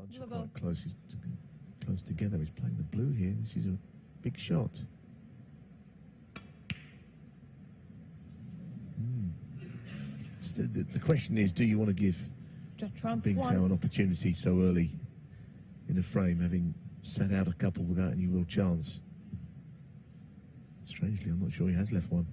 bunch are quite close together. He's playing the blue here. This is a big shot. So the question is, do you want to give Bingtao an opportunity so early in the frame, having sat out a couple without any real chance? Strangely, I'm not sure he has left one.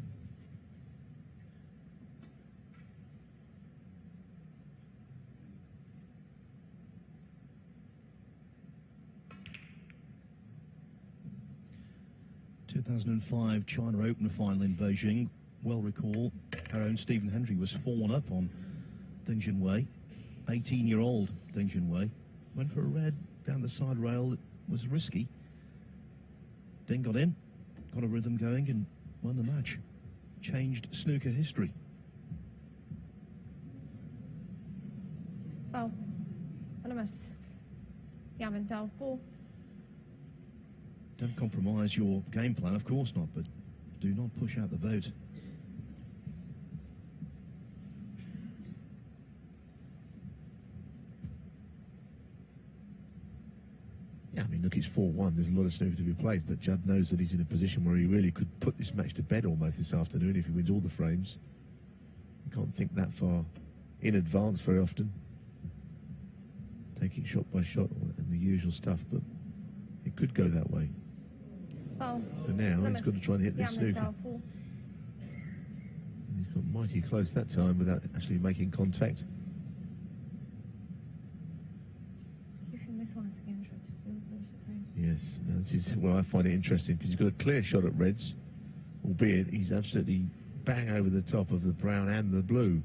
In 2005 China Open final in Beijing, well recall, our own Stephen Hendry was 4-1 up on Ding Junhui. 18-year-old Ding Junhui went for a red down the side rail that was risky. Ding got in, got a rhythm going and won the match. Changed snooker history. Foul. And a miss. Yeah, Bingtao 4. Don't compromise your game plan, of course not, but do not push out the boat. Yeah, I mean, look, it's 4-1. There's a lot of snooker to be played, but Judd knows that he's in a position where he really could put this match to bed almost this afternoon if he wins all the frames. You can't think that far in advance very often, taking shot by shot and the usual stuff, but it could go that way. Oh. For now, he's got to try and hit this snooker. He's got mighty close that time without actually making contact. If you miss one again, yes, this is, well, I find it interesting because he's got a clear shot at reds, albeit he's absolutely bang over the top of the brown and the blue.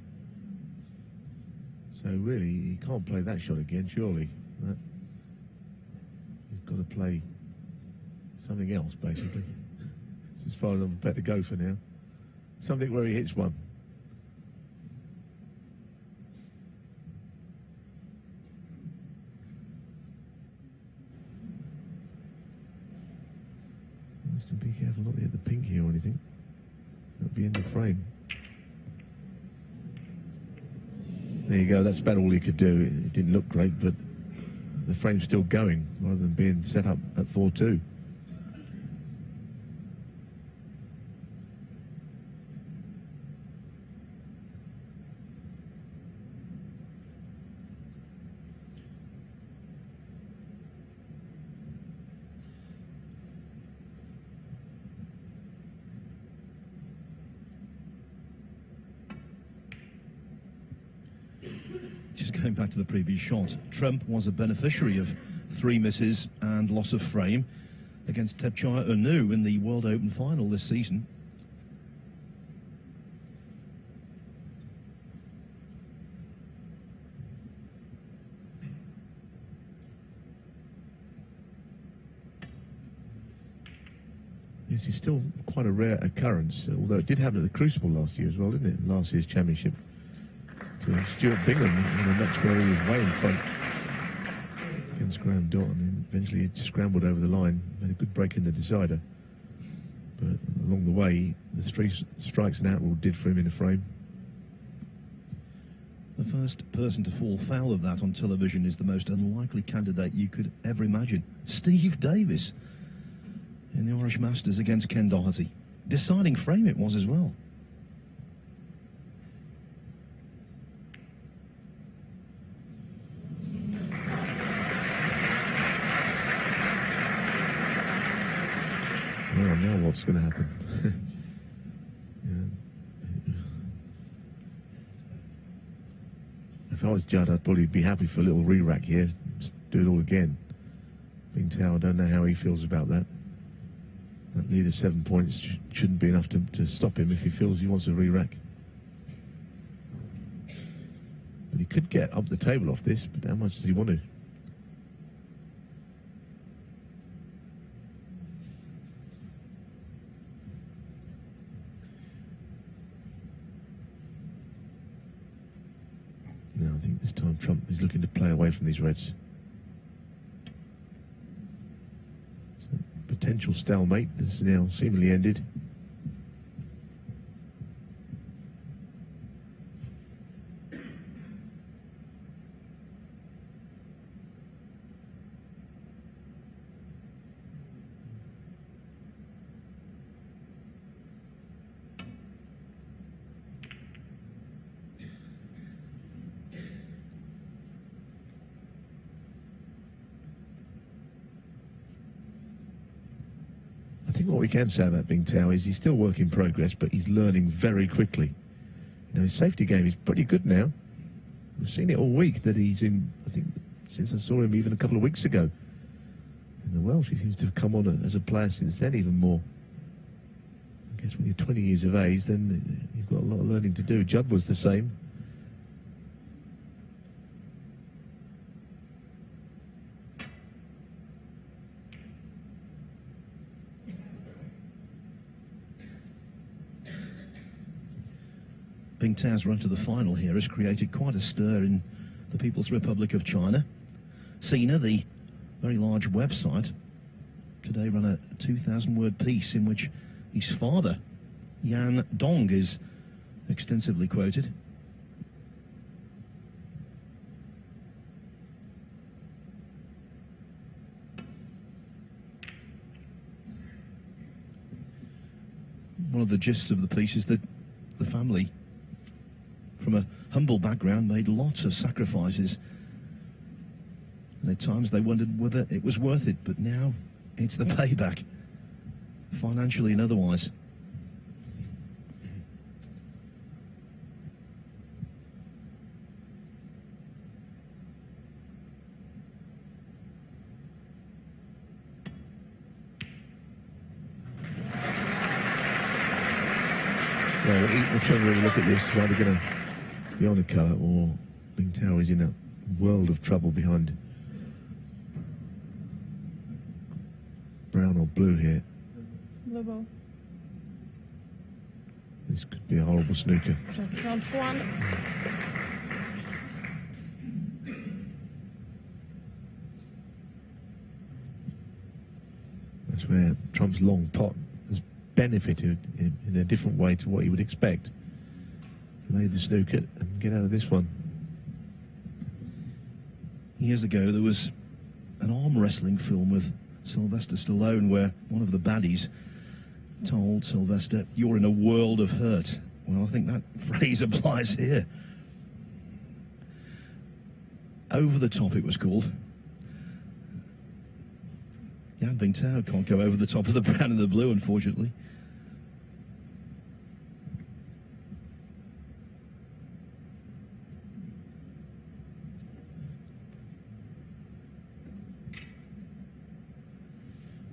So really, he can't play that shot again, surely. He's got to play something else, basically. It's as far as I'm prepared to go for now. Something where he hits one. Has to be careful not to hit the pink here or anything. That'll be in the frame. There you go, that's about all he could do. It didn't look great, but the frame's still going rather than being set up at 4-2. Just going back to the previous shot, Trump was a beneficiary of 3 misses and loss of frame against Thepchai Unu in the World Open final this season. Yes, it's still quite a rare occurrence, although it did happen at the Crucible last year as well, didn't it? Last year's championship. To Stuart Bingham in a match where he was way in front against Graham Dott, and then eventually he scrambled over the line, made a good break in the decider. But along the way, the 3 strikes and out rule did for him in the frame. The first person to fall foul of that on television is the most unlikely candidate you could ever imagine. Steve Davis in the Irish Masters against Ken Doherty. Deciding frame it was as well. Well, now what's going to happen? Yeah. If I was Judd, I'd probably be happy for a little re-rack here. Just do it all again. Bingtao, I don't know how he feels about that. That lead of 7 points shouldn't be enough to stop him if he feels he wants a re-rack. But he could get up the table off this, but how much does he want to? No, I think this time Trump is looking to play away from these reds. Potential stalemate that's now seemingly ended. think what we can say about Bingtao is he's still work in progress, but he's learning very quickly. You know, his safety game is pretty good now. We've seen it all week that he's in, I think, since I saw him even a couple of weeks ago. In the Welsh, he seems to have come on as a player since then even more. I guess when you're 20 years of age, then you've got a lot of learning to do. Judd was the same. Bingtao's run to the final here has created quite a stir in the People's Republic of China. Sina, the very large website, today ran a 2,000-word piece in which his father, Yan Dong, is extensively quoted. One of the gists of the piece is that the family, from a humble background, made lots of sacrifices. And at times they wondered whether it was worth it, but now it's the payback, financially and otherwise. Well, we're trying to really look at this. It's either going to be on a colour or Bingtao is in a world of trouble behind brown or blue here. Blue ball. This could be a horrible snooker. Round one. That's where Trump's long pot has benefited in a different way to what you would expect. Lay the snooker and get out of this one. Years ago, there was an arm wrestling film with Sylvester Stallone where one of the baddies told Sylvester, "You're in a world of hurt." Well, I think that phrase applies here. Over the Top, it was called. Yan Bingtao can't go over the top of the brown and the blue, unfortunately.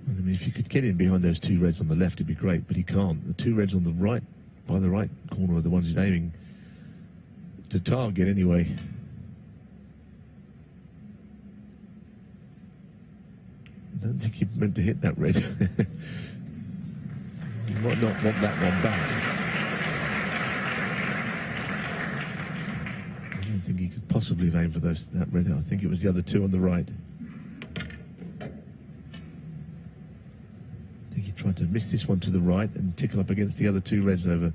I mean, if you could get in behind those two reds on the left, it'd be great, but he can't. The two reds on the right, by the right corner, are the ones he's aiming to target anyway. I don't think he meant to hit that red. He might not want that one back. I don't think he could possibly have aimed for that red. I think it was the other two on the right. I think he tried to miss this one to the right and tickle up against the other two reds over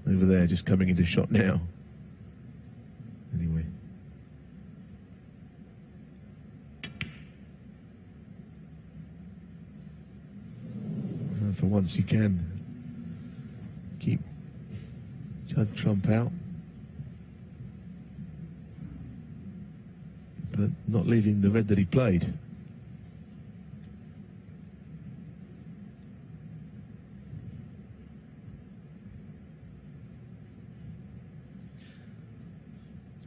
there, just coming into shot now. Anyway. For once, you can keep Judd Trump out, but not leaving the red that he played.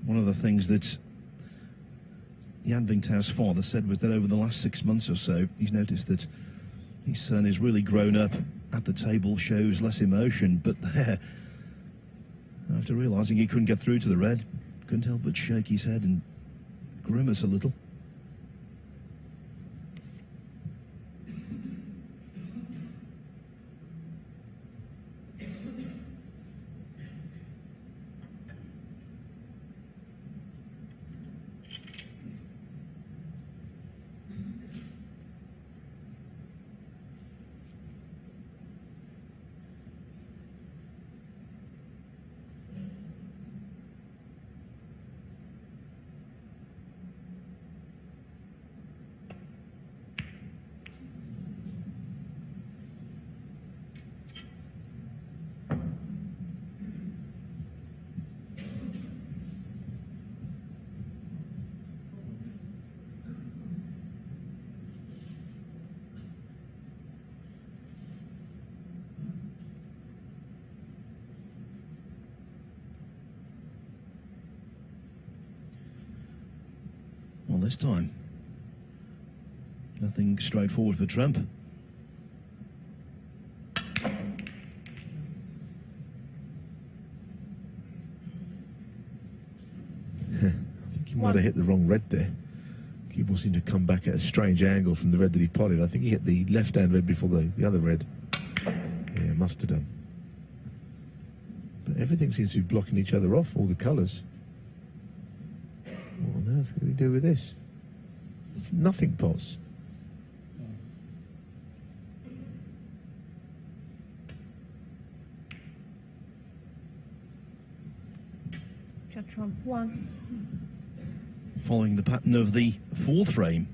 One of the things that Yan Bingtao's father said was that over the last 6 months or so, he's noticed that his son is really grown up at the table, shows less emotion, but there, after realising he couldn't get through to the red, couldn't help but shake his head and grimace a little. this time. Nothing straightforward for Trump. He might have hit the wrong red there. Cue ball seemed to come back at a strange angle from the red that he potted. I think he hit the left-hand red before the other red. Yeah, must have done. But everything seems to be blocking each other off, all the colours. What on earth can we do with this? It's nothing pots. Judd Trump 1. Following the pattern of the fourth frame,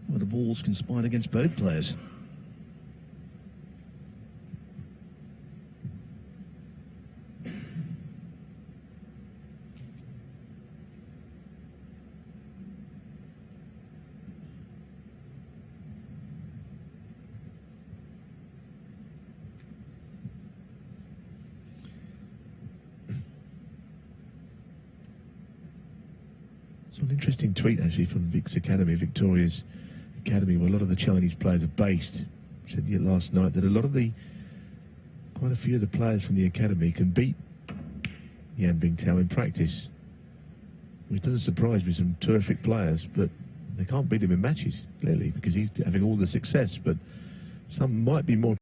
where the balls conspired against both players. It's an interesting tweet actually from Vic's Academy, Victoria's Academy, where a lot of the Chinese players are based. Said yet last night that quite a few of the players from the academy can beat Yan Bingtao in practice. Which doesn't surprise me, some terrific players, but they can't beat him in matches, clearly, because he's having all the success, but some might be more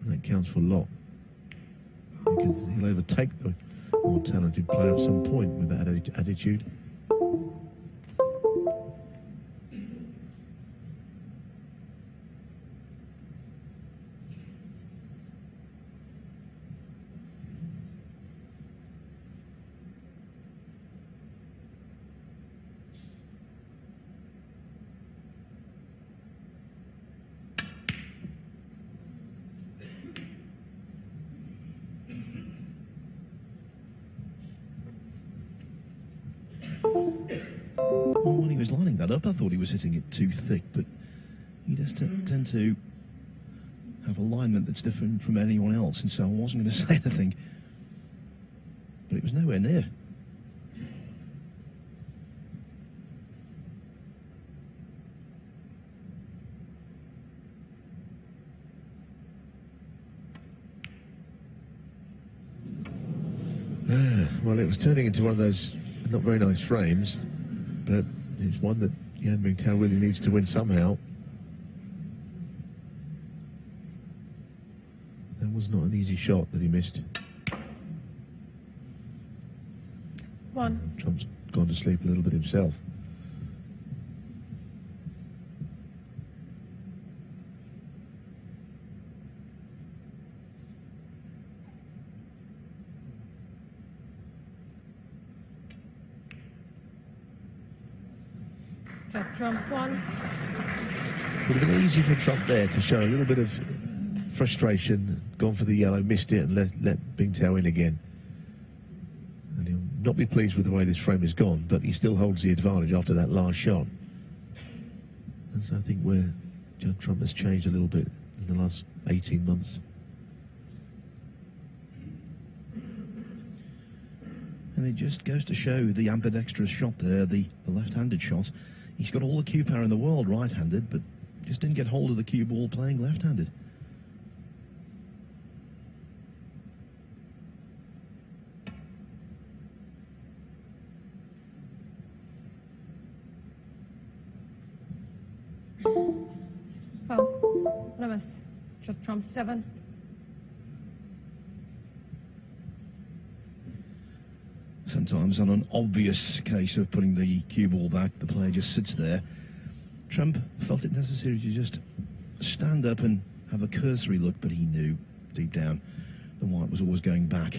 that counts for a lot, because he'll overtake the more talented player at some point with that attitude. Well, when he was lining that up, I thought he was hitting it too thick, but he does tend to have alignment that's different from anyone else, and so I wasn't going to say anything. But it was nowhere near. Well, it was turning into one of those not very nice frames, but it's one that Yan Bingtao really needs to win somehow. That was not an easy shot that he missed. 1. Trump's gone to sleep a little bit himself. Judd Trump 1. Would have been easy for Trump there to show a little bit of frustration, gone for the yellow, missed it, and let Bingtao in again. And he'll not be pleased with the way this frame has gone, but he still holds the advantage after that last shot. That's, I think, where Judd Trump has changed a little bit in the last 18 months. And it just goes to show the ambidextrous shot there, the left-handed shot. He's got all the cue power in the world right-handed, but just didn't get hold of the cue ball playing left-handed. Foul. What a miss. Judd Trump 7. Sometimes on an obvious case of putting the cue ball back, the player just sits there. Trump felt it necessary to just stand up and have a cursory look, but he knew deep down the white was always going back.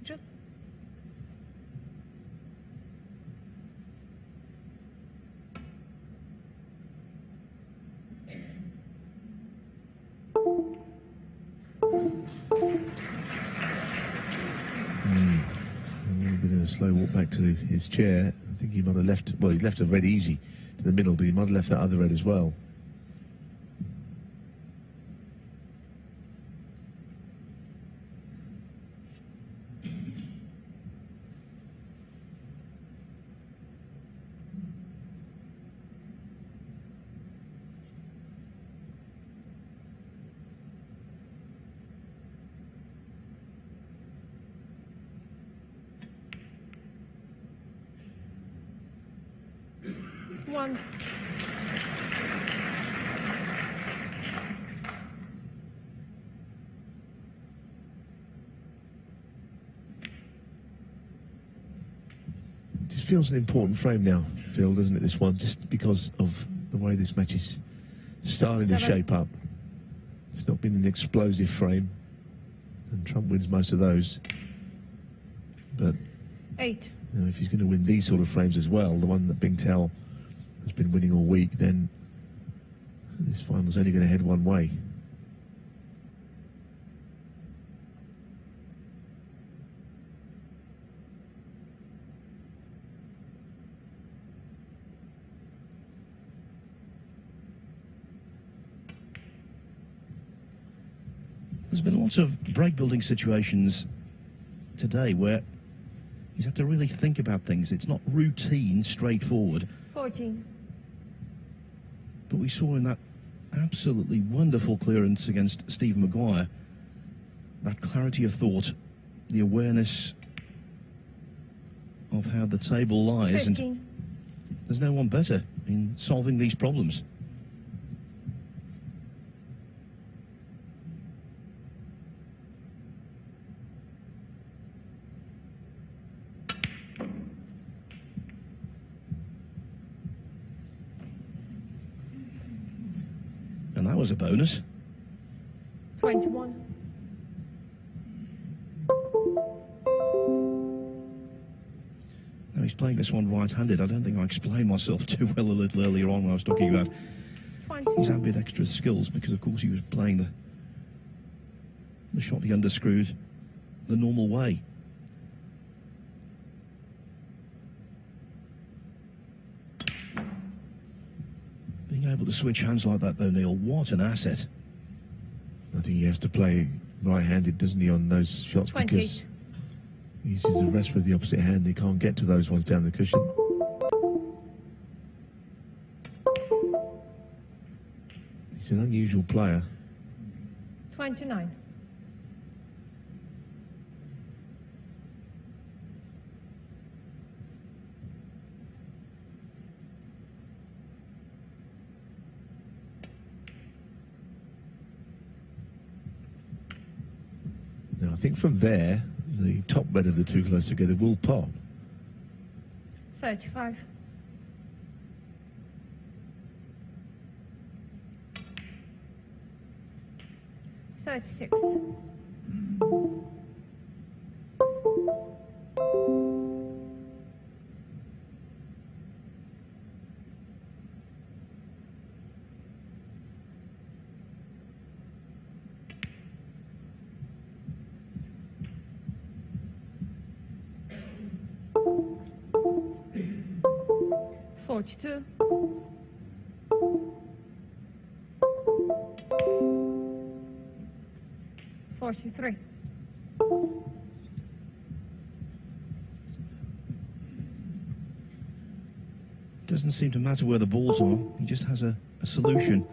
Judd. A little bit of a slow walk back to his chair. I think he might have left, well, he left a red easy to the middle, but he might have left that other red as well. One. It just feels an important frame now, Phil, doesn't it, this one, just because of the way this match is starting to shape up. It's not been an explosive frame, and Trump wins most of those. But 8. you know, if he's going to win these sort of frames as well, the one that Bingtao has been winning all week, then this final's only going to head one way. There's been lots of break building situations today where he's had to really think about things. It's not routine, straightforward. 14. But we saw in that absolutely wonderful clearance against Steve Maguire, that clarity of thought, the awareness of how the table lies, 15. and there's no one better in solving these problems. And that was a bonus. 21. Now he's playing this one right-handed. I don't think I explained myself too well a little earlier on when I was talking about 20. his ambidextrous skills, because of course he was playing the shot he underscrewed the normal way. Being able to switch hands like that though, Neil, what an asset. I think he has to play right-handed, doesn't he, on those shots, 20. because he uses the rest with the opposite hand. He can't get to those ones down the cushion. He's an unusual player. 29. Now, I think from there, the top red of the two close together will pop. 35. 36. 42. 43. Doesn't seem to matter where the balls are. He just has a solution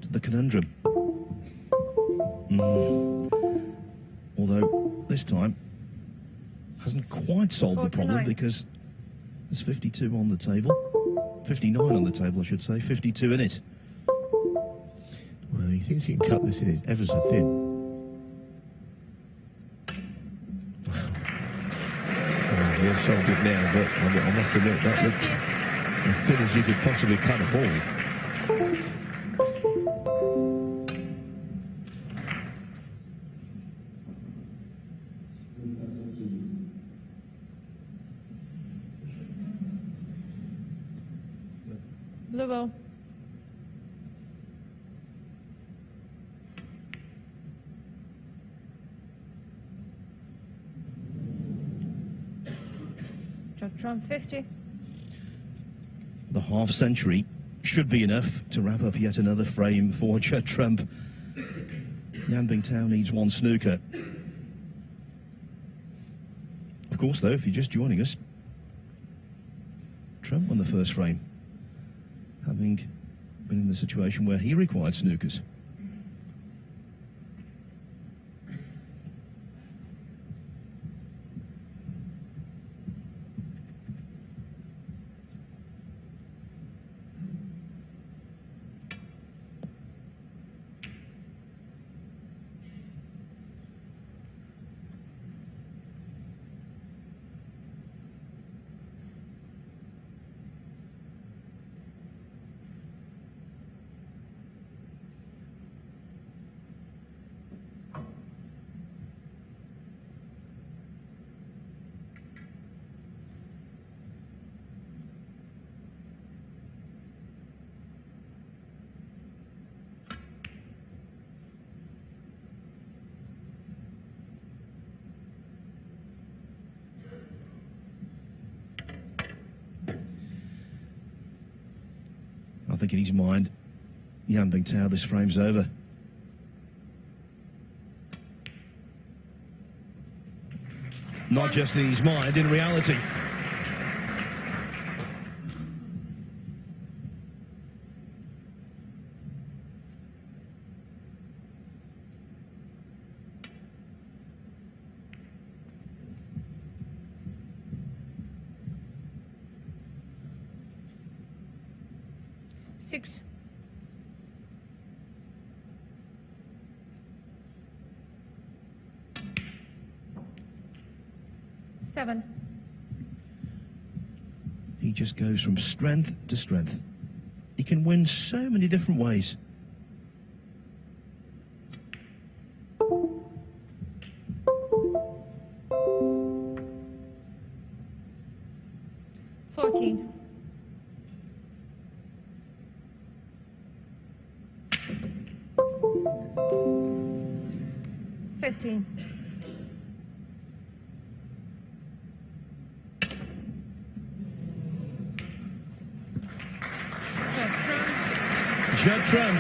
to the conundrum. Although this time hasn't quite solved the problem, 49. because there's 52 on the table. 59 on the table, I should say. 52 in it. Well, he thinks he can cut this in ever so thin. solved it now, but I must admit that looked as thin as you could possibly cut a ball. Blue ball. Judd Trump 50. The half century should be enough to wrap up yet another frame for Judd Trump. Jan Bingtao needs one snooker. Of course, though, if you're just joining us, Trump won the first frame, having been in the situation where he required snookers. I think in his mind, Jan Bingtao, this frame's over. Not just in his mind, in reality. Six. Seven. He just goes from strength to strength. He can win so many different ways. $14. 15. Judd Trump,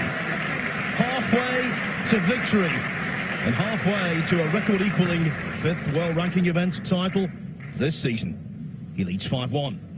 halfway to victory and halfway to a record-equaling 5th world ranking event title this season. He leads 5-1.